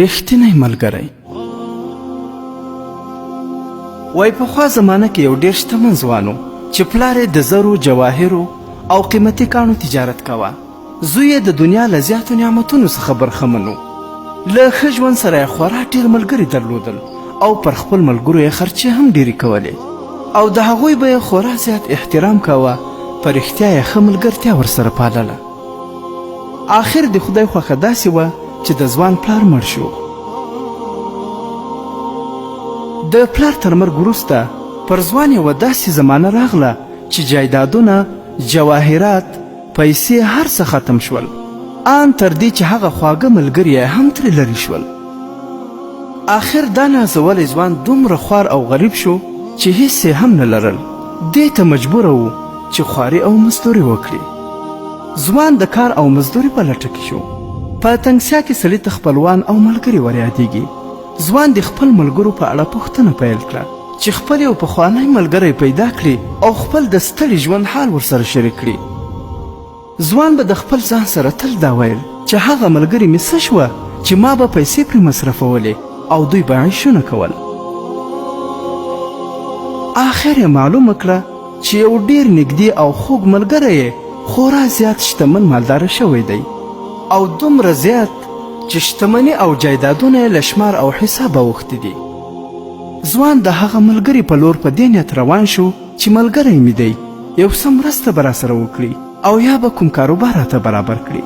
ریښتینی ملګری. وای پخوا زمانه کې یو ډېر شتمن ځوان و چې پلار یې د زرو، جواهرو او قیمتي کاڼو تجارت کوه. زوی یې د دنیا له زیاتو نعمتونو څخه برخمن و. له ښه ژوند سره یې خورا ډېر ملګري درلودل او پر خپل ملګرو یې خرچې هم ډېرې کولې او د هغوی به یې خورا زیات احترام کوه. په رښتیا یې ښه ملګرتیا ورسره پالله. آخر د خدای خوښه داسې وه چې د ځوان پلار مړ شو. د پلار تر مرګ وروسته پر ځوان یوه داسې زمانه راغله چې جایدادونه، جواهرات، پیسې هر څه ختم شول، ان تر دې چې هغه خواږه ملګري هم ترې لرې شول. آخر دا نازولی ځوان دومره خوار او غریب شو چې هیڅ هم نه لرل. دې ته مجبوره و چې خواري او مزدوري وکړي. ځوان د کار او مزدوري په لټه کې شو. په تنګسیا کې سړي ته خپلوان او ملګري وریادېږي. ځوان د خپل ملګرو په اړه پوښتنه پیل کړه چې خپل یو پخوانی ملګری پیدا کړي او خپل د ستړي ژوند حال ورسره شریک کړي. ځوان به د خپل ځان سره تل دا ویل چې هغه ملګري مې څه شوه چې ما به پیسې پرې مصرفولې او دوی به عیشونه کول. آخر یې معلومه کړه چې یو ډېر نږدې او خوږ ملګری یې خورا زیات شتمن مالداره شوی دی او دومره زیات چې شتمني او جایدادونه یې له شمار او حسابه اوښتي دي. ځوان د هغه ملګري په لور په دې نیت روان شو چې ملګری مې دی، یو څه مرسته به راسره وکړي او یا به کوم کاروبار راته برابر کړي.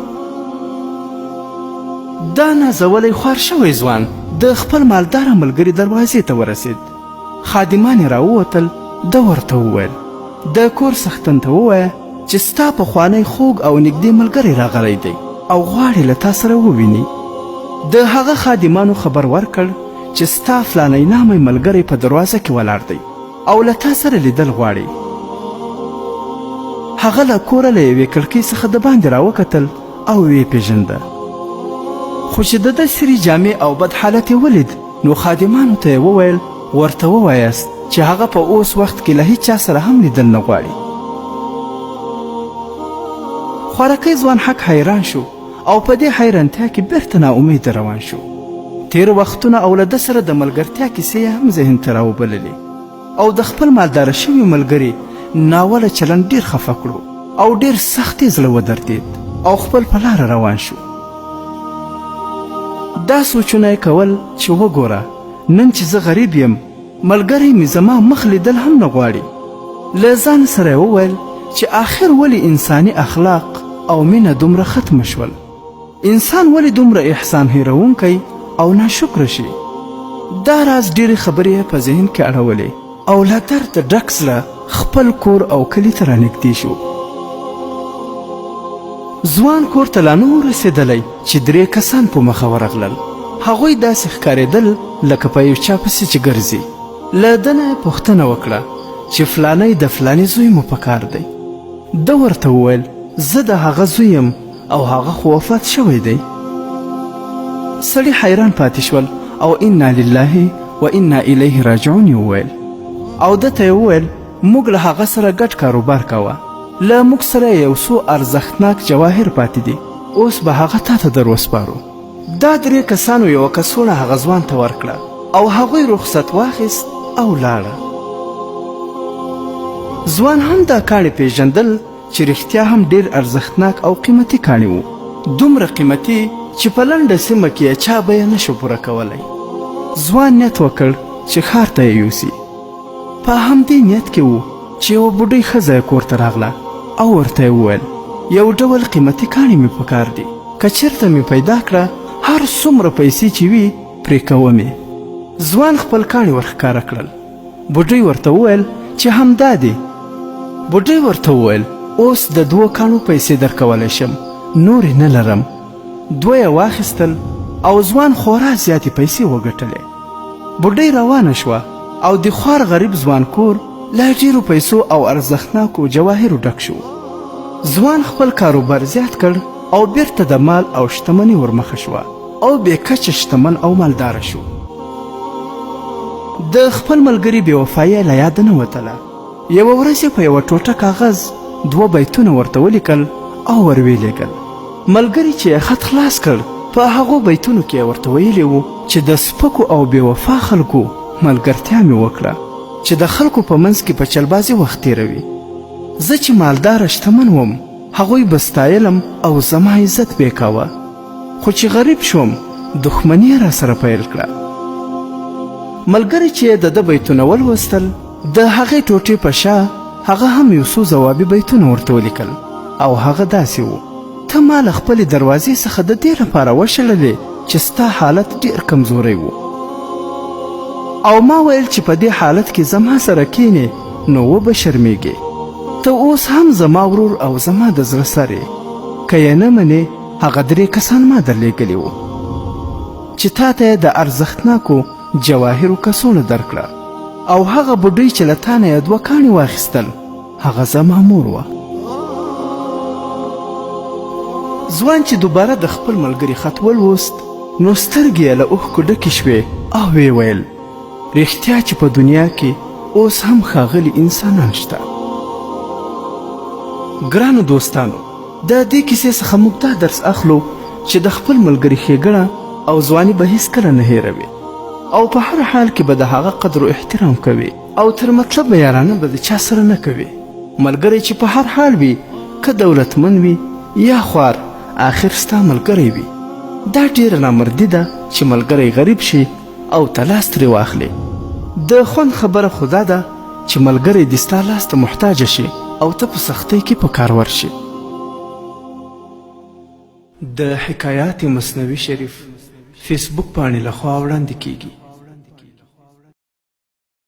دا نازولی خوار شوی ځوان د خپل مالداره ملګري دروازې ته ورسید. خادمان یې راووتل. ده ورته وویل د کور څښتن ته ووایه چې ستا پخوانی خوږ او نږدې ملګری راغلی دی او غواړي له تا سره وویني. د هغه خادمانو خبر ورکړ چې ستا فلانی نامی ملګری په دروازه کې ولاړ دی او له تا سره لیدل غواړي. هغه له کوره له یوې کړکۍ څخه د باندې راوکتل او ویې پیژنده. خو چې د ده سرې جامې او بد حالت یې ولید نو خادمانو ته یې وویل ورته ووایاست چې هغه په اوس وخت کې له هیچا سره هم لیدل نه غواړي. خوارکی ځوان حق حیران شو او په دې حیرانتیا کې بیرته ناامیده روان شو. تیر وختونه او له ده سره د ملګرتیا کیسې یې هم ذهن ته راوبللې او د خپل مالداره شوي ملګري ناوله چلند ډېر خفه کړو او ډېر سخت یې زړه ودردېد او خپل په لاره روان شو. دا سوچونه یې کول چې وګوره نن چې زه غریب یم ملګری مې زما مخ لیدل هم نه غواړي. له ځان سره یې وویل چې آخر ولې انساني اخلاق او مینه دومره ختمه شول؟ انسان ولې دومره احسان هیرونکی او ناشکره شي؟ دا راز ډېرې خبرې یې په ذهن کې اړولې او له درده ډک زړه خپل کور او کلي ته رانږدې شو. ځوان کور ته لا نه و رسېدلی چې 3 کسان په مخه ورغلل. هغوی داسې ښکارېدل لکه په یو چا پسې چې ګرځي. له ده نه یې پوښتنه وکړه چې فلانی د فلاني زوی مو په کار دی. ده ورته وویل زه د هغه زوی یم او هغه خو وفات شوی دی. سړي حیران پاتې شول او انا لله و انا الیه راجعون یې وویل او ده ته یې وویل موږ له هغه سره ګډ کاروبار کوه. له موږ سره یو څو ارزښتناک جواهر پاتې دي، اوس به هغه تا ته در وسپارو. دا 3 کسانو یوه کڅوړه هغه ځوان ته ورکړه او هغوی رخصت واخیست او لاړه. ځوان هم دا کاڼي پیژندل چې رښتیا هم ډېر ارزښتناک او قیمتي کاڼي وو، دومره قیمتي چې په لنډه سیمه کې یې چا بیه نشو پوره کولی. ځوان نیت وکړ چې ښار ته یې یوسي. په همدې نیت کې و چې یوه بوډۍ ښځه یې کور ته راغله او ورته یې وویل یو ډول قیمتي کاڼي مې په کار دي، که چېرته مې پیدا کړه هر څومره پیسې چې وي پرې کوم یې. ځوان خپل کاڼي ورښکاره کړل. بوډۍ ورته وویل چې همدا دی. بوډۍ ورته وویل اوس د 2 کاڼو پیسې درکولی شم، نورې نه لرم. 2 یې واخیستل او ځوان خورا زیاتې پیسې وګټلې. بوډۍ روانه شوه او د خوار غریب ځوان کور له ډېرو پیسو او ارزښتناکو جواهرو ډک شو. ځوان خپل کاروبار زیات کړ او بیرته د مال او شتمني ورمخه شوه او بې کچه شتمن او مالداره شو. د خپل ملګري بې وفایي له یاده نه وتله. یوه ورځ یې په یوه ټوټه کاغذ 2 بیتونه ورته ولیکل او ور ویې لیږل. ملګري چې یې خط خلاص کړ په هغو بیتونو کې ورته ویلي وو چې د سپکو او بې وفا خلکو ملګرتیا مې وکړه چې د خلکو په منځ کې په چلبازي وخت تېروي. زه چې مالداره شتمن وم هغوی به ستایلم او زما عزت به یې کاوه، خو چې غریب شوم دښمني یې راسره پیل کړه. ملګري چې د ده بیتونه ولوستل د هغې ټوټې په شا هغه هم یو څو ځوابي بیتونه ورته ولیکل او هغه داسې و: ته ما له خپلې دروازې څخه د دې لپاره وشړلې چې ستا حالت ډېر کمزوری و او ما ویل چې په دې حالت کې زما سره کینې نو وبه شرمېږې. ته اوس هم زما ورور او زما د زړه سر یې، که یې نه منې هغه 3 کسان ما درلېږلي وو چې تا ته یې د ارزښتناکو جواهرو کڅوړه درکړه او هغه بوډۍ چې له تا نه یې 2 کاڼي واخیستل هغه زما مور وه. ځوان چې دوباره د خپل ملګري خط ولوست نو سترګې یې له اوښکو ډکې شوې او ویې ویل: رښتیا چې په دنیا کې اوس هم ښاغلي انسانان شته. ګرانو دوستانو، د دې کیسې څخه موږ دا درس اخلو چې د خپل ملګري ښېګڼه او ځواني به هیڅکله نه هېروي او په هر حال کې به د هغه قدر و احترام کوي او تر مطلبه یارانه به د چا سره نه کوي. ملګری چې په هر حال وي، که دولتمند وي یا خوار، آخر ستا ملګری وي. دا ډېره نامردي ده چې ملګری غریب شي او ته لاس ترې واخلې. د خوند خبره خو دا ده چې ملګری دې ستا لاس ته محتاجه شي او ته په سختۍ کې په کار ورشي. د حکایات مصنوي شریف فیسبوک پاڼې لخوا وړاندې کیږي.